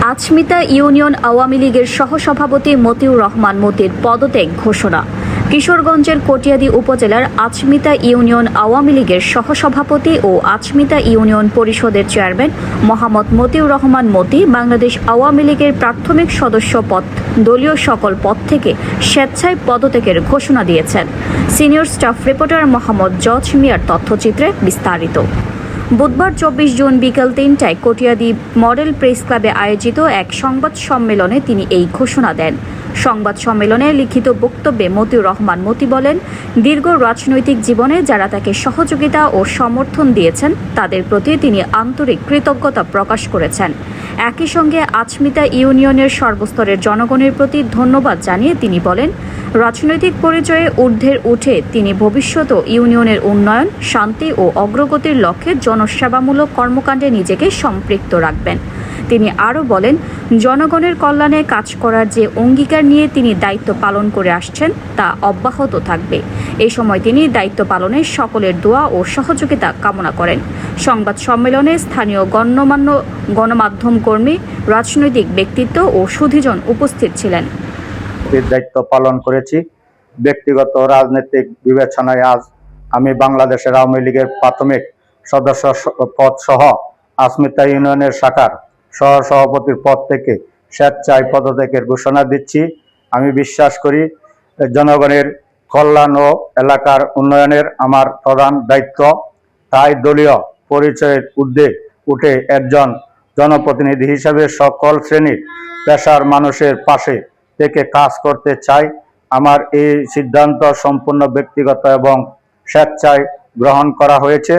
আচমিতা union Awami লীগের সহসভাপতি মতিউর রহমান মতির পদত্যাগ ঘোষণা। কিশোরগঞ্জের কটিয়াদী উপজেলার আচমিতা ইউনিয়ন আওয়ামী লীগের সহসভাপতি ও আচমিতা ইউনিয়ন পরিষদের চেয়ারম্যান মোহাম্মদ মতিউর রহমান মতি বাংলাদেশ আওয়ামী লীগের প্রাথমিক সদস্য পদ দলীয় সকল পদ থেকে স্বেচ্ছায় পদত্যাগের ঘোষণা দিয়েছেন। সিনিয়র স্টাফ রিপোর্টার মোহাম্মদ জজ মিয়ার তথ্যচিত্রে বিস্তারিত। বুধবার 24 জুন বিকেল 3টায় কটিয়াদী মডেল প্রেস ক্লাবে আয়োজিত এক সংবাদ সম্মেলনে তিনি এই ঘোষণা দেন। সংবাদ সম্মেলনে লিখিত বক্তব্যে মতিউর রহমান মতি বলেন, দীর্ঘ রাজনৈতিক জীবনে যারা তাকে সহযোগিতা ও সমর্থন দিয়েছেন তাদের প্রতি তিনি আন্তরিক কৃতজ্ঞতা প্রকাশ করেছেন। একই সঙ্গে আচমিতা ইউনিয়নের সর্বস্তরের জনগণের প্রতি ধন্যবাদ জানিয়ে তিনি বলেন, রাজনৈতিক পরিচয়ে ঊর্ধ্বে উঠে তিনি ভবিষ্যতেও ইউনিয়নের উন্নয়ন, শান্তি ও অগ্রগতির লক্ষ্যে জনসেবামূলক কর্মকাণ্ডে নিজেকে সম্পৃক্ত রাখবেন। তিনি আরও বলেন, জনগণের কল্যাণে কাজ করার যে অঙ্গীকার নিয়ে তিনি দায়িত্ব পালন করে আসছেন তা অব্যাহত থাকবে। এই সময় তিনি দায়িত্ব পালনে সকলের দোয়া ও সহযোগিতা কামনা করেন। সংবাদ সম্মেলনে স্থানীয় গণ্যমান্য গণমাধ্যম কর্মী, রাজনৈতিক ব্যক্তিত্ব ও সুধীজন উপস্থিত ছিলেন। দায়িত্ব পালন করেছি। ব্যক্তিগত রাজনৈতিক বিবেচনায় আজ আমি বাংলাদেশের আওয়ামী লীগের প্রাথমিক সদস্য পদ সহ আচমিতা ইউনিয়নের শাখার সহসভাপতির পদ থেকে স্বেচ্ছায় পদত্যাগের ঘোষণা দিচ্ছি। আমি বিশ্বাস করি জনগণের কল্যাণ ও এলাকার উন্নয়নের আমার প্রধান দায়িত্ব। তাই দলীয় পরিচয়ের ঊর্ধ্বে উঠে একজন জনপ্রতিনিধি হিসেবে সকল শ্রেণীর পেশার মানুষের পাশে থেকে কাজ করতে চাই। আমার এই সিদ্ধান্ত সম্পূর্ণ ব্যক্তিগত এবং স্বেচ্ছায় গ্রহণ করা হয়েছে।